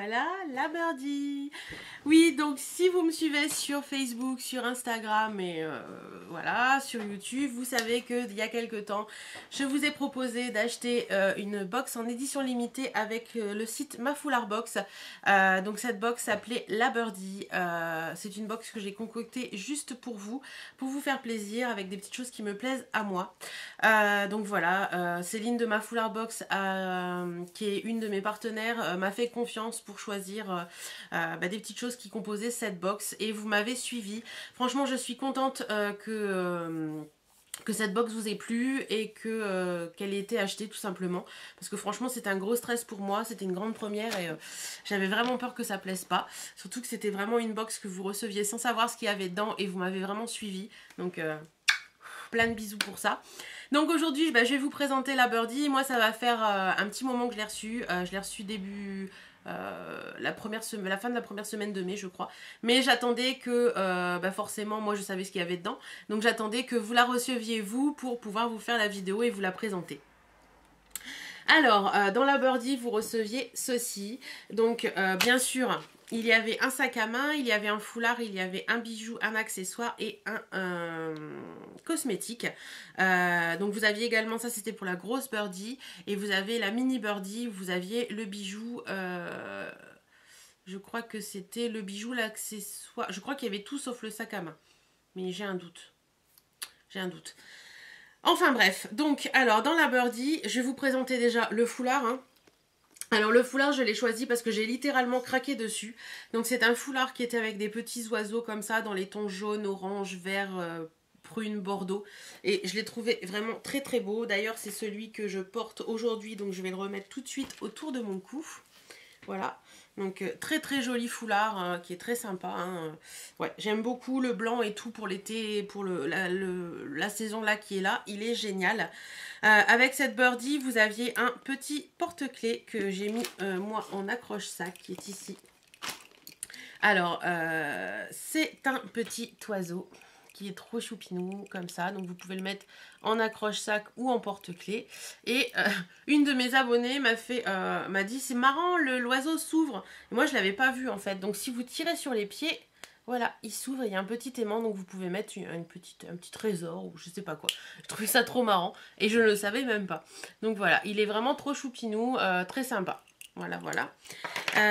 voilà la birdie. Oui, donc si vous me suivez sur Facebook, sur Instagram et voilà, sur YouTube, vous savez qu'il y a quelques temps, je vous ai proposé d'acheter une box en édition limitée avec le site Ma Foulard Box. Donc cette box s'appelait La Birdie. C'est une box que j'ai concoctée juste pour vous faire plaisir avec des petites choses qui me plaisent à moi. Donc voilà, Céline de Ma Foulard Box, qui est une de mes partenaires, m'a fait confiance pour choisir des petites choses qui composaient cette box et vous m'avez suivi. Franchement, je suis contente que cette box vous ait plu et qu'elle ait été achetée tout simplement, parce que franchement c'était un gros stress pour moi, c'était une grande première et j'avais vraiment peur que ça plaise pas, surtout que c'était vraiment une box que vous receviez sans savoir ce qu'il y avait dedans et vous m'avez vraiment suivi, donc plein de bisous pour ça. Donc aujourd'hui je vais vous présenter la birdie. Moi ça va faire un petit moment que je l'ai reçue, je l'ai reçue début la fin de la première semaine de mai je crois, mais j'attendais que forcément moi je savais ce qu'il y avait dedans, donc j'attendais que vous la receviez vous pour pouvoir vous faire la vidéo et vous la présenter. Alors dans la birdie vous receviez ceci, donc bien sûr il y avait un sac à main, il y avait un foulard, il y avait un bijou, un accessoire et un cosmétique. Donc vous aviez également, ça c'était pour la grosse birdie, et vous avez la mini birdie, vous aviez le bijou, je crois que c'était le bijou, l'accessoire, je crois qu'il y avait tout sauf le sac à main, mais j'ai un doute, Enfin bref, donc alors dans la birdie, je vais vous présenter déjà le foulard, hein. Alors le foulard je l'ai choisi parce que j'ai littéralement craqué dessus. Donc c'est un foulard qui était avec des petits oiseaux comme ça dans les tons jaune, orange, vert, prune, bordeaux. Et je l'ai trouvé vraiment très très beau. D'ailleurs c'est celui que je porte aujourd'hui, donc je vais le remettre tout de suite autour de mon cou. Voilà, donc très très joli foulard qui est très sympa, hein. Ouais, j'aime beaucoup le blanc et tout pour l'été, pour la saison là qui est là, il est génial. Avec cette birdie vous aviez un petit porte-clés que j'ai mis moi en accroche-sac qui est ici. Alors c'est un petit oiseau qui est trop choupinou comme ça, donc vous pouvez le mettre en accroche-sac ou en porte-clés. Et une de mes abonnées m'a dit c'est marrant, l'oiseau s'ouvre. Moi je l'avais pas vu en fait, donc si vous tirez sur les pieds, voilà, il s'ouvre, il y a un petit aimant, donc vous pouvez mettre un petit trésor ou je sais pas quoi. Je trouvais ça trop marrant et je ne le savais même pas. Donc voilà, il est vraiment trop choupinou, très sympa. Voilà, voilà.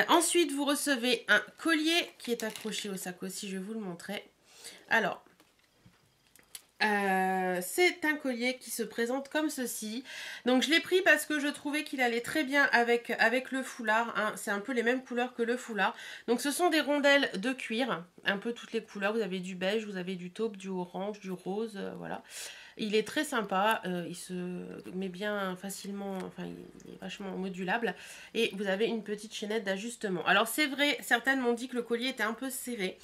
Ensuite vous recevez un collier qui est accroché au sac aussi, je vais vous le montrer. Alors c'est un collier qui se présente comme ceci. Donc je l'ai pris parce que je trouvais qu'il allait très bien avec le foulard, hein. C'est un peu les mêmes couleurs que le foulard. Donc ce sont des rondelles de cuir, un peu toutes les couleurs. Vous avez du beige, vous avez du taupe, du orange, du rose, voilà. Il est très sympa, il se met bien facilement, enfin il est vachement modulable. Et vous avez une petite chaînette d'ajustement. Alors c'est vrai, certaines m'ont dit que le collier était un peu serré.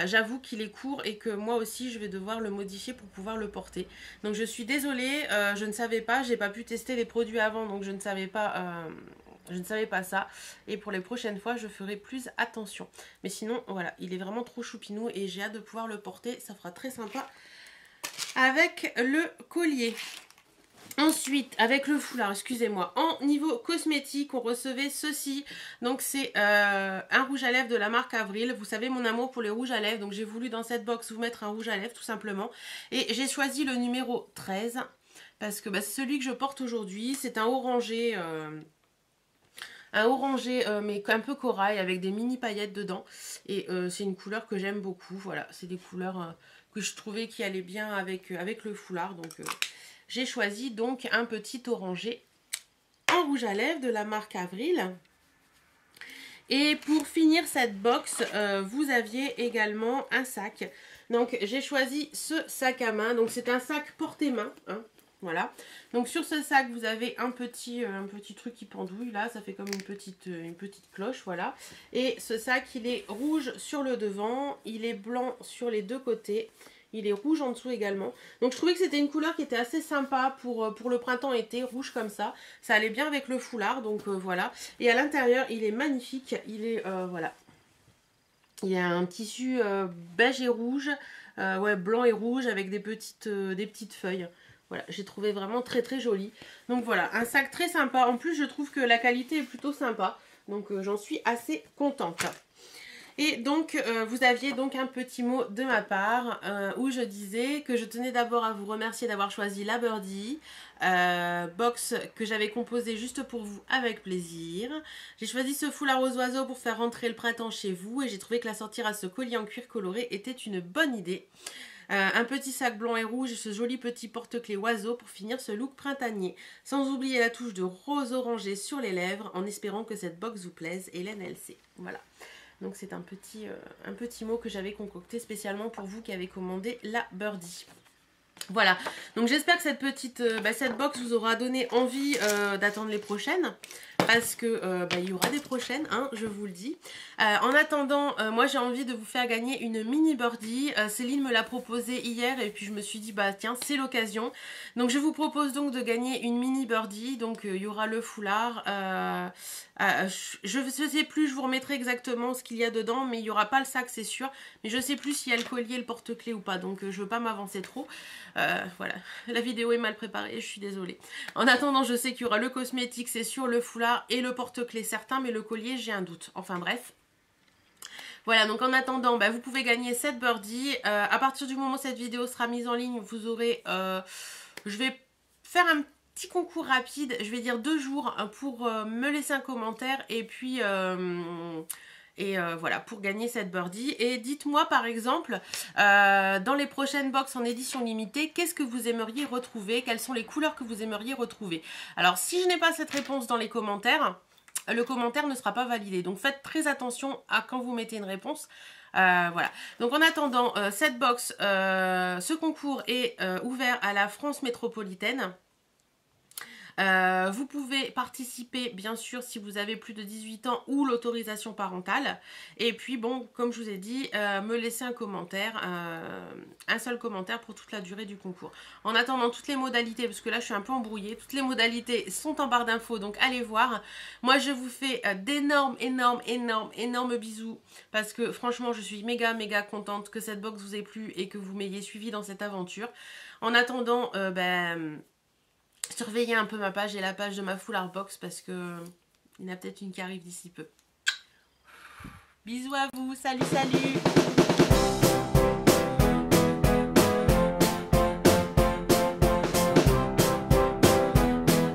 J'avoue qu'il est court et que moi aussi je vais devoir le modifier pour pouvoir le porter. Donc je suis désolée, je ne savais pas, j'ai pas pu tester les produits avant, donc je ne savais pas ça, et pour les prochaines fois je ferai plus attention. Mais sinon voilà, il est vraiment trop choupinou et j'ai hâte de pouvoir le porter, ça fera très sympa avec le collier. Ensuite, avec le foulard, excusez-moi, en niveau cosmétique, on recevait ceci. Donc c'est un rouge à lèvres de la marque Avril. Vous savez mon amour pour les rouges à lèvres, donc j'ai voulu dans cette box vous mettre un rouge à lèvres tout simplement. Et j'ai choisi le numéro 13 parce que c'est celui que je porte aujourd'hui. C'est un orangé mais un peu corail avec des mini paillettes dedans. Et c'est une couleur que j'aime beaucoup. Voilà, c'est des couleurs que je trouvais qui allaient bien avec le foulard. Donc j'ai choisi donc un petit orangé en rouge à lèvres de la marque Avril. Et pour finir cette box, vous aviez également un sac. Donc j'ai choisi ce sac à main. Donc c'est un sac porte-main, hein. Voilà. Donc sur ce sac, vous avez un petit truc qui pendouille là, ça fait comme une petite cloche, voilà. Et ce sac, il est rouge sur le devant, il est blanc sur les deux côtés. Il est rouge en dessous également. Donc je trouvais que c'était une couleur qui était assez sympa pour le printemps-été, rouge comme ça. Ça allait bien avec le foulard, donc voilà. Et à l'intérieur, il est magnifique. Il est, voilà. Il y a un tissu beige et rouge, ouais, blanc et rouge avec des petites feuilles. Voilà, j'ai trouvé vraiment très très joli. Donc voilà, un sac très sympa. En plus, je trouve que la qualité est plutôt sympa. Donc j'en suis assez contente. Et donc, vous aviez donc un petit mot de ma part où je disais que je tenais d'abord à vous remercier d'avoir choisi la Birdie, box que j'avais composée juste pour vous avec plaisir. J'ai choisi ce foulard aux oiseaux pour faire rentrer le printemps chez vous et j'ai trouvé que la sortir à ce collier en cuir coloré était une bonne idée. Un petit sac blanc et rouge et ce joli petit porte-clés oiseau pour finir ce look printanier. Sans oublier la touche de rose orangé sur les lèvres en espérant que cette box vous plaise. Hélène LC. Voilà. Donc c'est un petit mot que j'avais concocté spécialement pour vous qui avez commandé la Birdie. Voilà, donc j'espère que cette box vous aura donné envie d'attendre les prochaines. Parce que il y aura des prochaines, hein, je vous le dis. En attendant, moi j'ai envie de vous faire gagner une mini Birdie. Céline me l'a proposé hier et puis je me suis dit bah tiens c'est l'occasion. Donc je vous propose donc de gagner une mini Birdie. Donc il y aura le foulard. Je ne sais plus, je vous remettrai exactement ce qu'il y a dedans, mais il n'y aura pas le sac c'est sûr. Mais je ne sais plus s'il y a le collier, le porte-clés ou pas. Donc je ne veux pas m'avancer trop. Voilà, la vidéo est mal préparée, je suis désolée. En attendant, je sais qu'il y aura le cosmétique, c'est sûr, le foulard et le porte-clés certain, mais le collier, j'ai un doute. Enfin bref. Voilà, donc en attendant, vous pouvez gagner cette Birdie. À partir du moment où cette vidéo sera mise en ligne, vous aurez... je vais faire un petit concours rapide, je vais dire 2 jours pour me laisser un commentaire et puis... voilà, pour gagner cette Birdie. Et dites-moi par exemple, dans les prochaines box en édition limitée, qu'est-ce que vous aimeriez retrouver? Quelles sont les couleurs que vous aimeriez retrouver? Alors si je n'ai pas cette réponse dans les commentaires, le commentaire ne sera pas validé. Donc faites très attention à quand vous mettez une réponse. Voilà. Donc en attendant, cette box, ce concours est ouvert à la France métropolitaine. Vous pouvez participer bien sûr si vous avez plus de 18 ans ou l'autorisation parentale. Et puis bon, comme je vous ai dit, me laisser un commentaire, un seul commentaire pour toute la durée du concours. En attendant toutes les modalités, parce que là je suis un peu embrouillée, toutes les modalités sont en barre d'infos, donc allez voir. Moi je vous fais d'énormes, énormes bisous parce que franchement je suis méga contente que cette box vous ait plu et que vous m'ayez suivi dans cette aventure. En attendant, surveillez un peu ma page et la page de ma foulard box parce que il y en a peut-être une qui arrive d'ici peu. Bisous à vous, salut